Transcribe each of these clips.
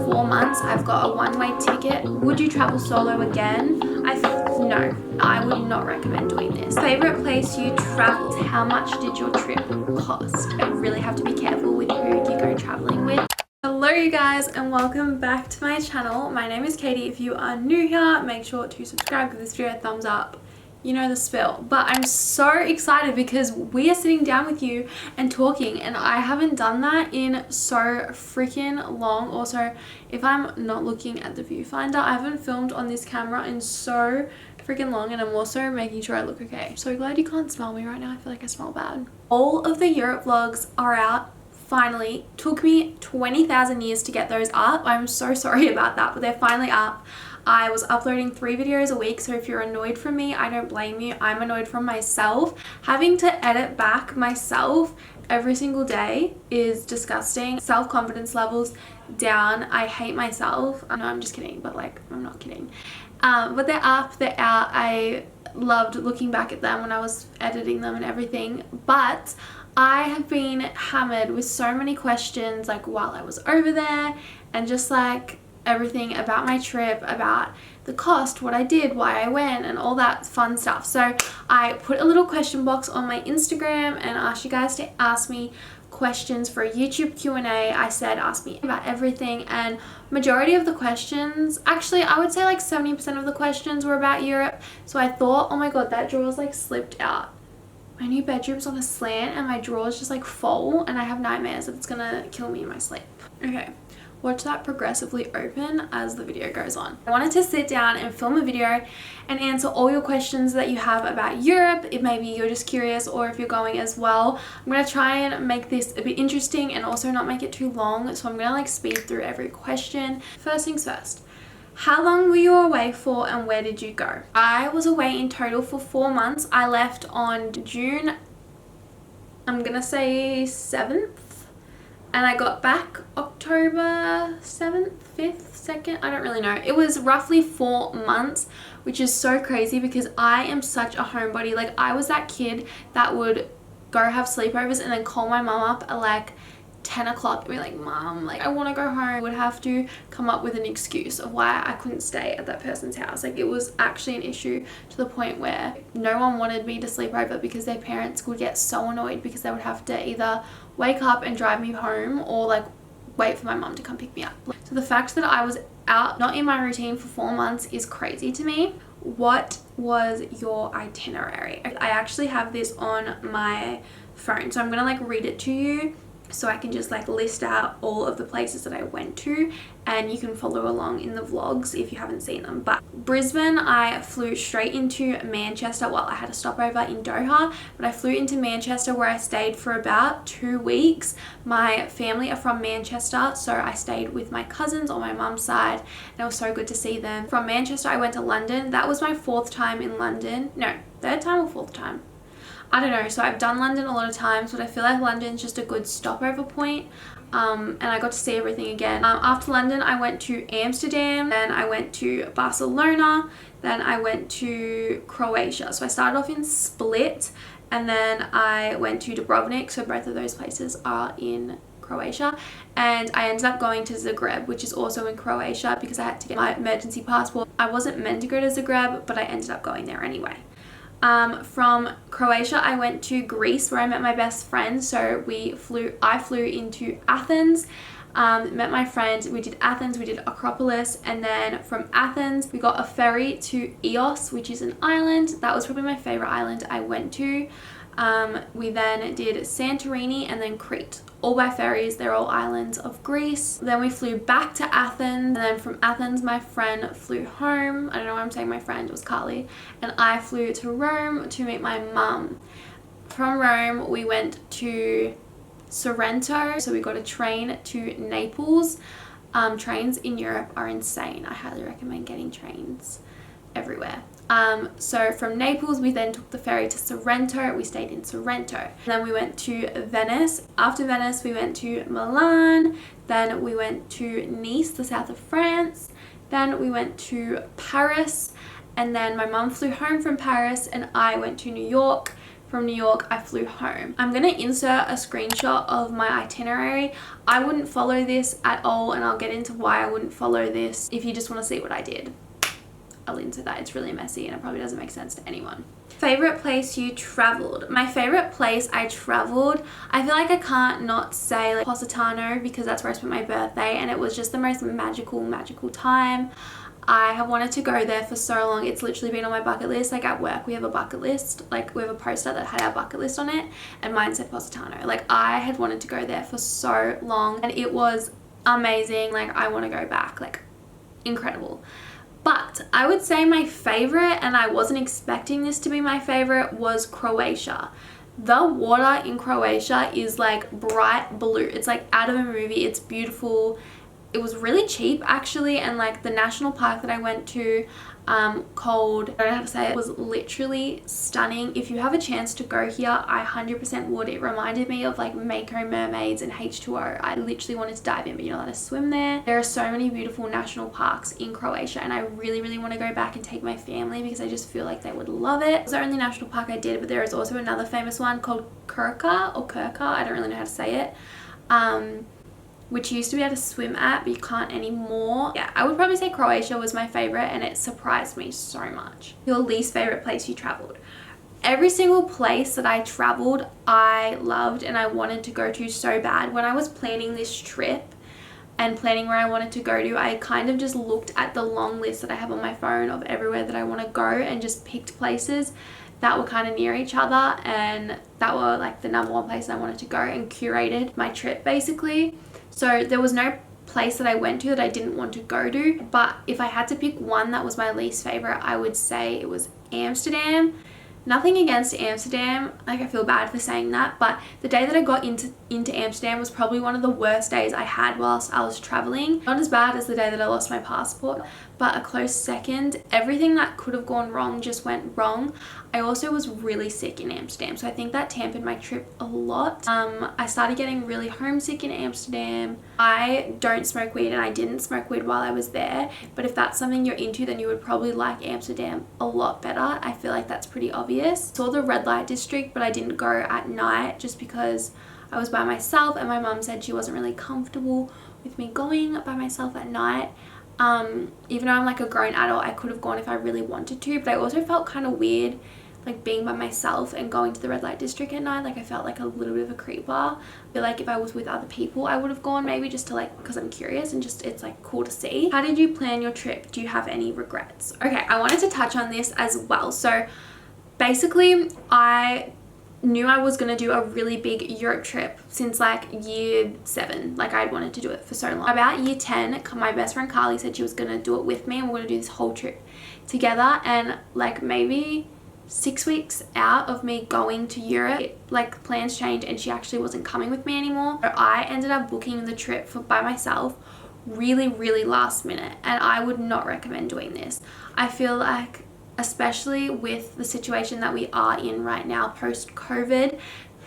4 months. I've got a one-way ticket. Would you travel solo again? No, I would not recommend doing this. Favorite place you traveled? How much did your trip cost? I really have to be careful with who you go traveling with. Hello you guys and welcome back to my channel. My name is Katie. If you are new here, make sure to subscribe, give this video a thumbs up. You know the spill. But I'm so excited because we are sitting down with you and talking, and I haven't done that in so freaking long. Also, if I'm not looking at the viewfinder, I haven't filmed on this camera in so freaking long, and I'm also making sure I look okay. So glad you can't smell me right now. I feel like I smell bad. All of the Europe vlogs are out. Finally, took me 20,000 years to get those up. I'm so sorry about that, but they're finally up. I was uploading 3 videos a week, so if you're annoyed from me, I don't blame you. I'm annoyed from myself. Having to edit back myself every single day is disgusting. Self-confidence levels down. I hate myself. No, I'm just kidding, but like, I'm not kidding. But they're up, they're out. I loved looking back at them when I was editing them and everything, but I have been hammered with so many questions like while I was over there, and just like everything about my trip, about the cost, what I did, why I went, and all that fun stuff. So I put a little question box on my Instagram and asked you guys to ask me questions for a YouTube Q&A. I said ask me about everything, and majority of the questions, actually I would say like 70% of the questions were about Europe. So I thought, oh my god, that drawer's like slipped out. My new bedroom's on a slant and my drawers just like full, and I have nightmares that it's gonna kill me in my sleep. Okay, watch that progressively open as the video goes on. I wanted to sit down and film a video and answer all your questions that you have about Europe. If maybe you're just curious, or if you're going as well. I'm gonna try and make this a bit interesting and also not make it too long, so I'm gonna like speed through every question. First things first. How long were you away for and where did you go? I was away in total for 4 months. I left on June, I'm gonna say 7th, and I got back October 7th, 5th, 2nd, I don't really know. It was roughly 4 months, which is so crazy because I am such a homebody. Like, I was that kid that would go have sleepovers and then call my mom up at like 10 o'clock and be like, Mom, like I want to go home. I would have to come up with an excuse of why I couldn't stay at that person's house. Like, it was actually an issue to the point where no one wanted me to sleep over because their parents would get so annoyed because they would have to either wake up and drive me home or like wait for my mom to come pick me up. So the fact that I was out, not in my routine for 4 months is crazy to me. What was your itinerary? I actually have this on my phone, so I'm gonna like read it to you, so I can just like list out all of the places that I went to, and you can follow along in the vlogs if you haven't seen them. But Brisbane, I flew straight into Manchester. Well, I had a stopover in Doha, but I flew into Manchester where I stayed for about 2 weeks. My family are from Manchester, so I stayed with my cousins on my mum's side, and it was so good to see them. From Manchester, I went to London. That was my 4th time in London. No, 3rd time or 4th time? I don't know. So I've done London a lot of times, but I feel like London's just a good stopover point. And I got to see everything again. After London, I went to Amsterdam, then I went to Barcelona, then I went to Croatia. So I started off in Split, and then I went to Dubrovnik. So both of those places are in Croatia, and I ended up going to Zagreb, which is also in Croatia, because I had to get my emergency passport. I wasn't meant to go to Zagreb, but I ended up going there anyway. From Croatia, I went to Greece where I met my best friend. So I flew into Athens, met my friend, we did Athens, we did Acropolis, and then from Athens, we got a ferry to Ios, which is an island. That was probably my favorite island I went to. We then did Santorini and then Crete, all by ferries. They're all islands of Greece. Then we flew back to Athens, and then from Athens my friend flew home. I don't know why I'm saying my friend, it was Carly, and I flew to Rome to meet my mum. From Rome we went to Sorrento, so we got a train to Naples. Trains in Europe are insane. I highly recommend getting trains everywhere. So from Naples, we then took the ferry to Sorrento. We stayed in Sorrento. And then we went to Venice. After Venice, we went to Milan. Then we went to Nice, the south of France. Then we went to Paris. And then my mum flew home from Paris, and I went to New York. from New York, I flew home. I'm gonna insert a screenshot of my itinerary. I wouldn't follow this at all, and I'll get into why I wouldn't follow this if you just want to see what I did. I'll insert that. It's really messy and it probably doesn't make sense to anyone. Favorite place you traveled? My favorite place I traveled, I feel like I can't not say like Positano, because that's where I spent my birthday, and it was just the most magical time. I have wanted to go there for so long. It's literally been on my bucket list. Like at work we have a bucket list, like we have a poster that had our bucket list on it, and mine said Positano. Like I had wanted to go there for so long, and it was amazing. Like I want to go back, like incredible. But I would say my favorite, and I wasn't expecting this to be my favorite, was Croatia. The water in Croatia is like bright blue. It's like out of a movie. It's beautiful. It was really cheap actually, and like the national park that I went to, called, I don't know how to say it, was literally stunning. If you have a chance to go here, I 100% would. It reminded me of like Mako mermaids and H2O. I literally wanted to dive in, but you're not allowed to swim there. There are so many beautiful national parks in Croatia, and I really want to go back and take my family because I just feel like they would love it. It was the only national park I did, but there is also another famous one called Krka, I don't really know how to say it, which you used to be able to swim at, but you can't anymore. Yeah, I would probably say Croatia was my favorite, and it surprised me so much. Your least favorite place you traveled? Every single place that I traveled, I loved and I wanted to go to so bad. When I was planning this trip and planning where I wanted to go to, I kind of just looked at the long list that I have on my phone of everywhere that I want to go and just picked places that were kind of near each other and that were like the number one place I wanted to go, and curated my trip basically. So there was no place that I went to that I didn't want to go to, but if I had to pick one that was my least favorite, I would say it was Amsterdam. Nothing against Amsterdam, like I feel bad for saying that, but the day that I got into Amsterdam was probably one of the worst days I had whilst I was traveling. Not as bad as the day that I lost my passport, but a close second. Everything that could have gone wrong just went wrong. I also was really sick in Amsterdam, so I think that tampered my trip a lot. I started getting really homesick in Amsterdam. I don't smoke weed, and I didn't smoke weed while I was there, but if that's something you're into, then you would probably like Amsterdam a lot better. I feel like that's pretty obvious. Saw the red light district, but I didn't go at night just because I was by myself, and my mum said she wasn't really comfortable with me going by myself at night. Even though I'm like a grown adult, I could have gone if I really wanted to, but I also felt kind of weird like being by myself and going to the red light district at night. Like I felt like a little bit of a creeper. I feel like if I was with other people, I would have gone, maybe just to like, because I'm curious and just it's like cool to see. How did you plan your trip? Do you have any regrets? Okay, I wanted to touch on this as well. So basically I knew I was going to do a really big Europe trip since like year 7. Like I'd wanted to do it for so long. About year 10, my best friend Carly said she was going to do it with me, and we're going to do this whole trip together. And like maybe 6 weeks out of me going to Europe, like plans changed and she actually wasn't coming with me anymore. So I ended up booking the trip by myself really last minute, and I would not recommend doing this. I feel like, especially with the situation that we are in right now post-COVID,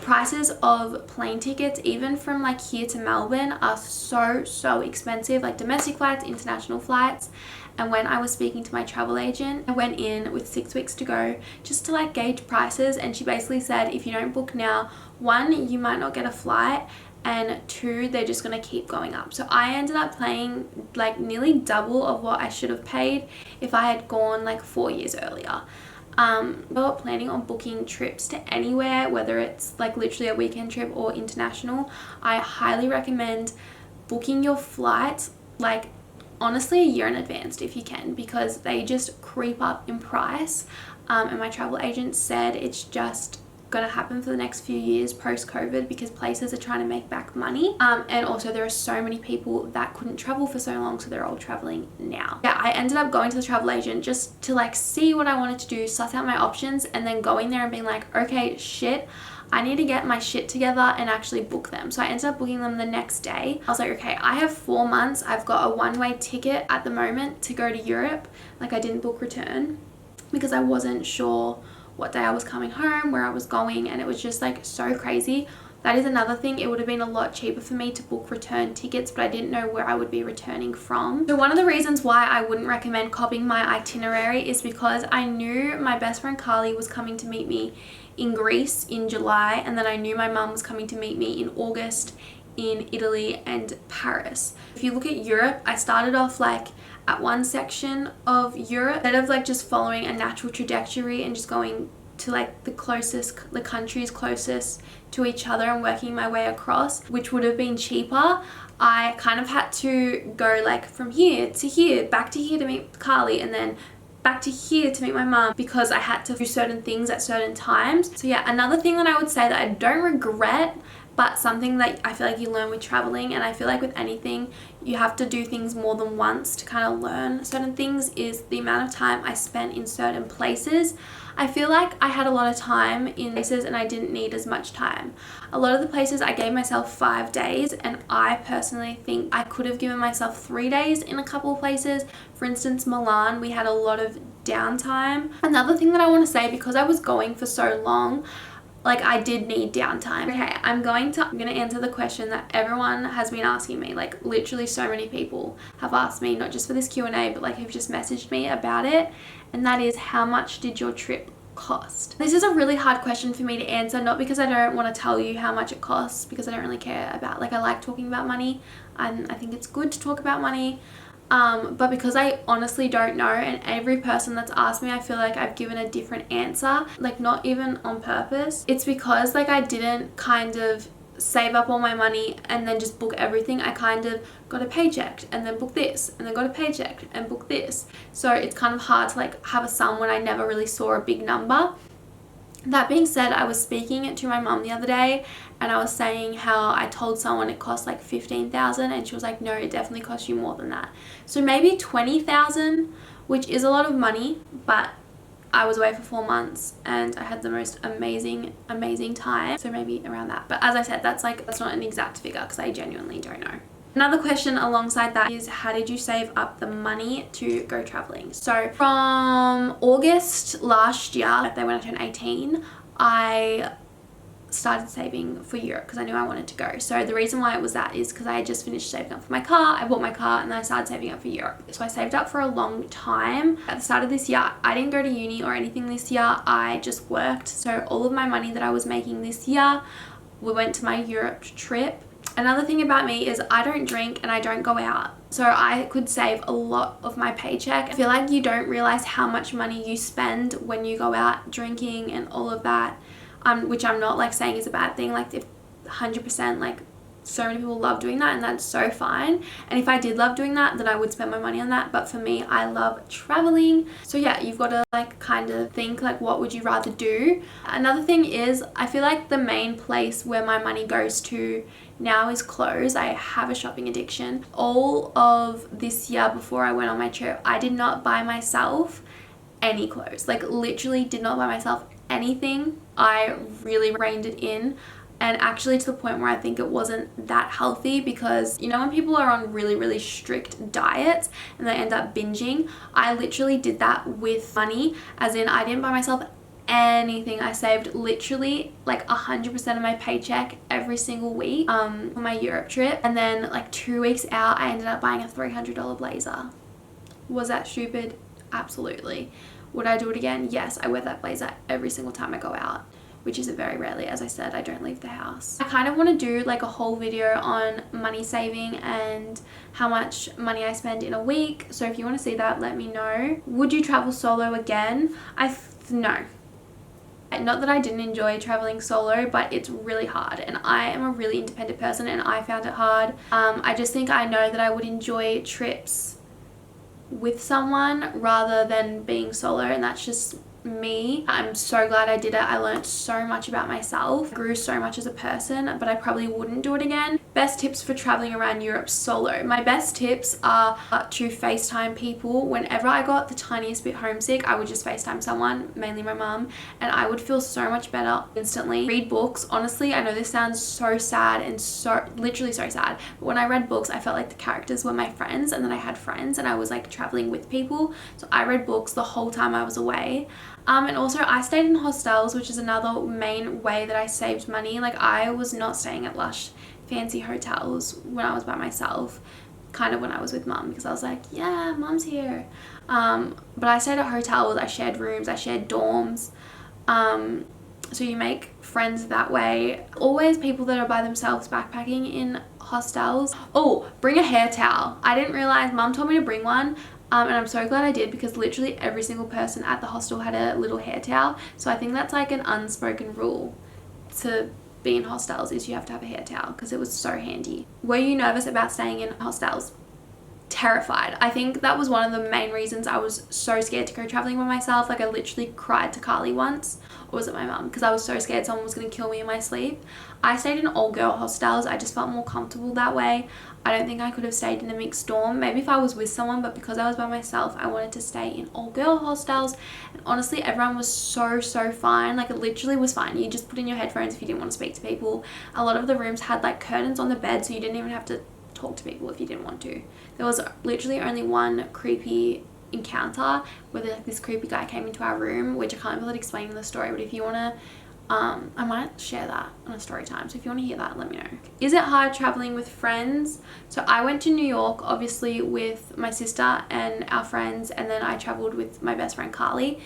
prices of plane tickets, even from like here to Melbourne, are so expensive, like domestic flights, international flights. And when I was speaking to my travel agent, I went in with 6 weeks to go just to like gauge prices, and she basically said if you don't book now, 1, you might not get a flight, and 2, they're just going to keep going up. So I ended up paying like nearly double of what I should have paid if I had gone like 4 years earlier. We're planning on booking trips to anywhere, whether it's like literally a weekend trip or international. I highly recommend booking your flights like honestly a year in advance if you can, because they just creep up in price. And my travel agent said it's just going to happen for the next few years post-COVID because places are trying to make back money. And also there are so many people that couldn't travel for so long, so they're all traveling now. Yeah, I ended up going to the travel agent just to like see what I wanted to do, suss out my options, and then going there and being like, okay, shit, I need to get my shit together and actually book them. So I ended up booking them the next day. I was like, okay, I have 4 months. I've got a one-way ticket at the moment to go to Europe. Like I didn't book return because I wasn't sure what day I was coming home, where I was going, and it was just like so crazy. That is another thing. It would have been a lot cheaper for me to book return tickets, but I didn't know where I would be returning from. So one of the reasons why I wouldn't recommend copying my itinerary is because I knew my best friend Carly was coming to meet me in Greece in July, and then I knew my mum was coming to meet me in August in Italy and Paris. If you look at Europe, I started off like at one section of Europe instead of like just following a natural trajectory and just going to like the countries closest to each other and working my way across, which would have been cheaper. I kind of had to go like from here to here, back to here to meet Carly, and then back to here to meet my mum, because I had to do certain things at certain times. So yeah, another thing that I would say that I don't regret, but something that I feel like you learn with traveling, and I feel like with anything you have to do things more than once to kind of learn certain things, is the amount of time I spent in certain places. I feel like I had a lot of time in places and I didn't need as much time. A lot of the places I gave myself 5 days, and I personally think I could have given myself 3 days in a couple of places. For instance, Milan, we had a lot of downtime. Another thing that I want to say, because I was going for so long, like I did need downtime. Okay, I'm gonna answer the question that everyone has been asking me. Like literally so many people have asked me, not just for this Q&A, but like have just messaged me about it. And that is, how much did your trip cost? This is a really hard question for me to answer, not because I don't want to tell you how much it costs, because I don't really care about, like, I like talking about money and I think it's good to talk about money. But because I honestly don't know, and every person that's asked me, I feel like I've given a different answer, like not even on purpose. It's because like I didn't kind of save up all my money and then just book everything. I kind of got a paycheck and then book this, and then got a paycheck and book this. So it's kind of hard to like have a sum when I never really saw a big number. That being said, I was speaking to my mum the other day, and I was saying how I told someone it cost like 15,000, and she was like, no, it definitely cost you more than that. So maybe 20,000, which is a lot of money, but I was away for 4 months and I had the most amazing time. So maybe around that. But as I said, that's not an exact figure because I genuinely don't know. Another question alongside that is, how did you save up the money to go traveling? So from August last year, when I turned 18, I started saving for Europe because I knew I wanted to go. So the reason why it was that is because I had just finished saving up for my car. I bought my car and then I started saving up for Europe. So I saved up for a long time. At the start of this year, I didn't go to uni or anything this year. I just worked. So all of my money that I was making this year, we went to my Europe trip. Another thing about me is I don't drink and I don't go out. So I could save a lot of my paycheck. I feel like you don't realize how much money you spend when you go out drinking and all of that, which I'm not like saying is a bad thing. Like if 100%, like so many people love doing that and that's so fine. And if I did love doing that, then I would spend my money on that. But for me, I love traveling. So yeah, you've got to like kind of think like, what would you rather do? Another thing is, I feel like the main place where my money goes to now is clothes. I have a shopping addiction. All of this year before I went on my trip, I did not buy myself any clothes. Like literally did not buy myself anything. I really reined it in, and actually to the point where I think it wasn't that healthy, because you know when people are on really strict diets and they end up binging, I literally did that with money, as in I didn't buy myself anything. I saved literally like 100% of my paycheck every single week for my Europe trip, and then like 2 weeks out I ended up buying a $300 blazer. Was that stupid? Absolutely. Would I do it again? Yes, I wear that blazer every single time I go out, which is very rarely. As I said, I don't leave the house. I kind of want to do like a whole video on money saving and how much money I spend in a week. So if you want to see that, let me know. Would you travel solo again? No. Not that I didn't enjoy traveling solo, but it's really hard, and I am a really independent person and I found it hard. I just think I know that I would enjoy trips with someone rather than being solo, and that's just me. I'm so glad I did it. I learned so much about myself, grew so much as a person, but I probably wouldn't do it again Best tips for traveling around Europe solo. My best tips are to FaceTime people. Whenever I got the tiniest bit homesick, I would just FaceTime someone, mainly my mum, and I would feel so much better instantly. Read books. Honestly, I know this sounds so sad and so literally so sad, but when I read books, I felt like the characters were my friends, and then I had friends and I was like traveling with people. So I read books the whole time I was away. And also I stayed in hostels, which is another main way that I saved money. Like, I was not staying at lush fancy hotels when I was by myself, kind of when I was with mum, because I was like, yeah, mum's here. But I stayed at hotels, I shared rooms, I shared dorms. So you make friends that way. Always people that are by themselves backpacking in hostels. Oh, bring a hair towel. I didn't realize, mum told me to bring one. And I'm so glad I did, because literally every single person at the hostel had a little hair towel. So I think that's like an unspoken rule to be in hostels, is you have to have a hair towel, because it was so handy. Were you nervous about staying in hostels? Terrified. I think that was one of the main reasons I was so scared to go traveling by myself. Like, I literally cried to Carly once, or was it my mum, because I was so scared someone was going to kill me in my sleep. I stayed in all girl hostels. I just felt more comfortable that way. I don't think I could have stayed in a mixed dorm, maybe if I was with someone, but because I was by myself, I wanted to stay in all girl hostels. And honestly, everyone was so fine. Like, it literally was fine. You just put in your headphones if you didn't want to speak to people. A lot of the rooms had like curtains on the bed, so you didn't even have to talk to people if you didn't want to. There was literally only one creepy encounter where like this creepy guy came into our room, which I can't really explain in the story, but if you want to, I might share that on a story time, so if you want to hear that, let me know. Is it hard traveling with friends? So I went to New York obviously with my sister and our friends, and then I traveled with my best friend Carly.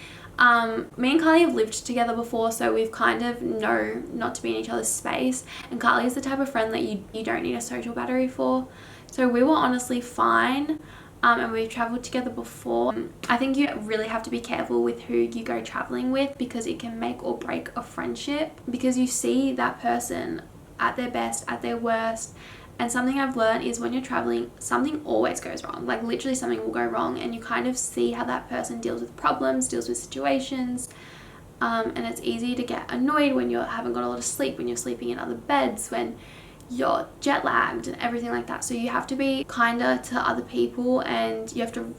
Me and Carly have lived together before, so we've kind of know not to be in each other's space, and Carly is the type of friend that you don't need a social battery for, so we were honestly fine. And we've traveled together before. I think you really have to be careful with who you go traveling with, because it can make or break a friendship, because you see that person at their best, at their worst. And something I've learned is when you're traveling, something always goes wrong. Like, literally something will go wrong, and you kind of see how that person deals with problems, deals with situations. And it's easy to get annoyed when you haven't got a lot of sleep, when you're sleeping in other beds, when you're jet lagged and everything like that. So you have to be kinder to other people, and you have to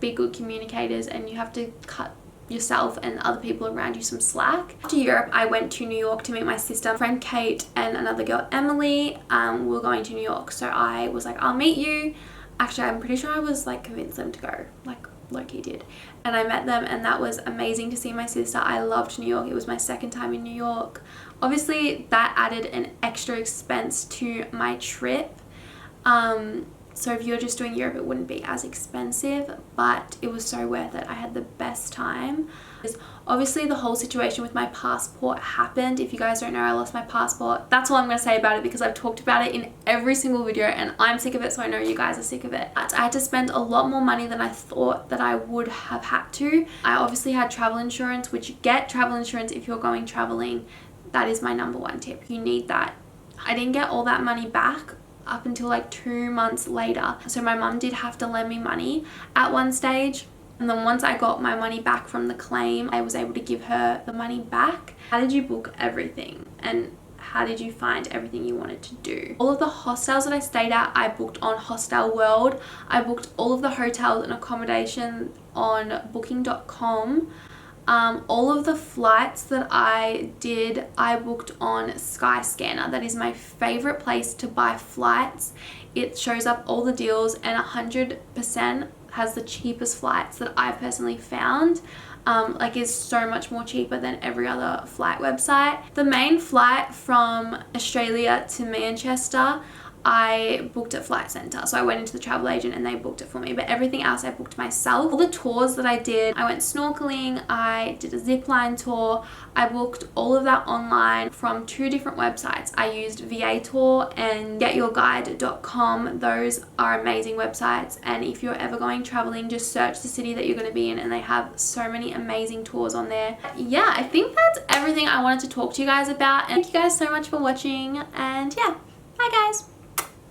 be good communicators, and you have to cut yourself and other people around you some slack. After Europe, I went to New York to meet my sister, friend Kate, and another girl, Emily. We were going to New York, so I was like, I'll meet you. Actually, I'm pretty sure I was like convinced them to go, like Loki did, and I met them, and that was amazing to see my sister. I loved New York. It was my second time in New York. Obviously that added an extra expense to my trip, so if you're just doing Europe, it wouldn't be as expensive, but it was so worth it. I had the best time. Obviously the whole situation with my passport happened. If you guys don't know, I lost my passport. That's all I'm going to say about it, because I've talked about it in every single video, and I'm sick of it, so I know you guys are sick of it. But I had to spend a lot more money than I thought that I would have had to. I obviously had travel insurance, which get travel insurance if you're going traveling. That is my number one tip. You need that. I didn't get all that money back up until like 2 months later. So my mum did have to lend me money at one stage. And then once I got my money back from the claim, I was able to give her the money back. How did you book everything? And how did you find everything you wanted to do? All of the hostels that I stayed at, I booked on Hostel World. I booked all of the hotels and accommodation on booking.com. All of the flights that I did, I booked on Skyscanner. That is my favorite place to buy flights. It shows up all the deals, and 100% has the cheapest flights that I've personally found. Like, is so much more cheaper than every other flight website. The main flight from Australia to Manchester, I booked at Flight Centre. So I went into the travel agent and they booked it for me, but everything else I booked myself. All the tours that I did, I went snorkeling, I did a zip line tour. I booked all of that online from 2 different websites. I used VA Tour and getyourguide.com. Those are amazing websites, and if you're ever going traveling, just search the city that you're going to be in, and they have so many amazing tours on there. Yeah, I think that's everything I wanted to talk to you guys about, and thank you guys so much for watching, and yeah, bye guys.